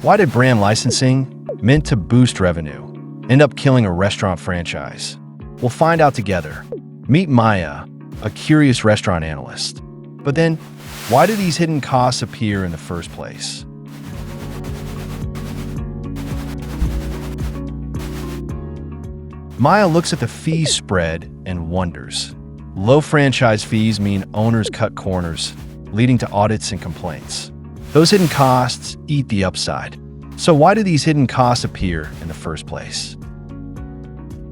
Why did brand licensing, meant to boost revenue, end up killing a restaurant franchise? We'll find out together. Meet Maya, a curious restaurant analyst. But then, why do these hidden costs appear in the first place? Maya looks at the fee spread and wonders. Low franchise fees mean owners cut corners, leading to audits and complaints. Those hidden costs eat the upside. So why do these hidden costs appear in the first place?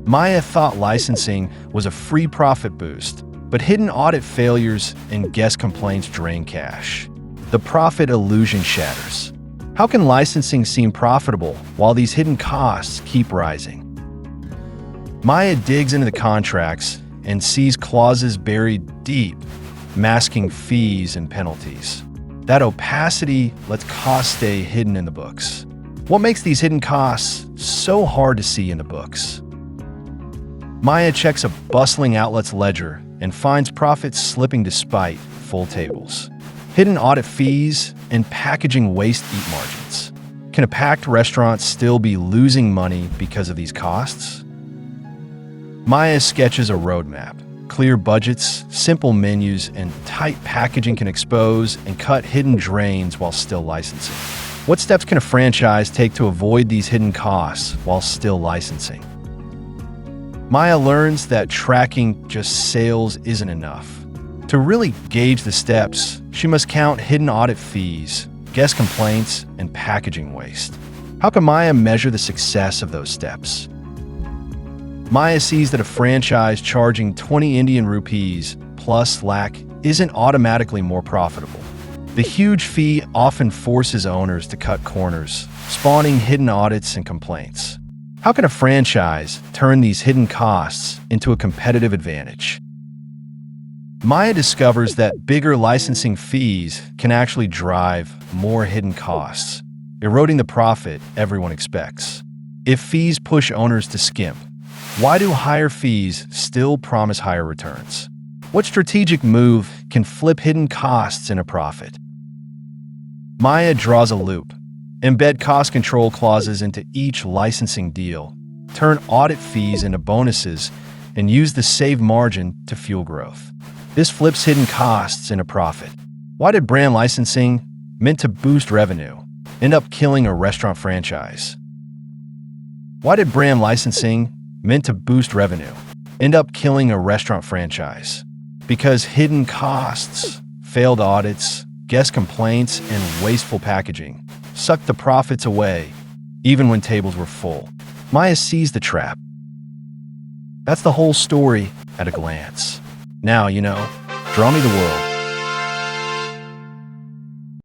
Maya thought licensing was a free profit boost, but hidden audit failures and guest complaints drain cash. The profit illusion shatters. How can licensing seem profitable while these hidden costs keep rising? Maya digs into the contracts and sees clauses buried deep, masking fees and penalties. That opacity lets costs stay hidden in the books. What makes these hidden costs so hard to see in the books? Maya checks a bustling outlet's ledger and finds profits slipping despite full tables. Hidden audit fees and packaging waste eat margins. Can a packed restaurant still be losing money because of these costs? Maya sketches a roadmap. Clear budgets, simple menus, and tight packaging can expose and cut hidden drains while still licensing. What steps can a franchise take to avoid these hidden costs while still licensing? Maya learns that tracking just sales isn't enough. To really gauge the steps, she must count hidden audit fees, guest complaints, and packaging waste. How can Maya measure the success of those steps? Maya sees that a franchise charging 20 Indian rupees plus lakh isn't automatically more profitable. The huge fee often forces owners to cut corners, spawning hidden audits and complaints. How can a franchise turn these hidden costs into a competitive advantage? Maya discovers that bigger licensing fees can actually drive more hidden costs, eroding the profit everyone expects. If fees push owners to skimp, why do higher fees still promise higher returns? What strategic move can flip hidden costs into profit? Maya draws a loop. Embed cost control clauses into each licensing deal, turn audit fees into bonuses, and use the saved margin to fuel growth. This flips hidden costs into profit. Why did brand licensing, meant to boost revenue, end up killing a restaurant franchise? Why did brand licensing, meant to boost revenue, end up killing a restaurant franchise? Because hidden costs, failed audits, guest complaints, and wasteful packaging sucked the profits away, even when tables were full. Maya sees the trap. That's the whole story at a glance. Now, draw me the world.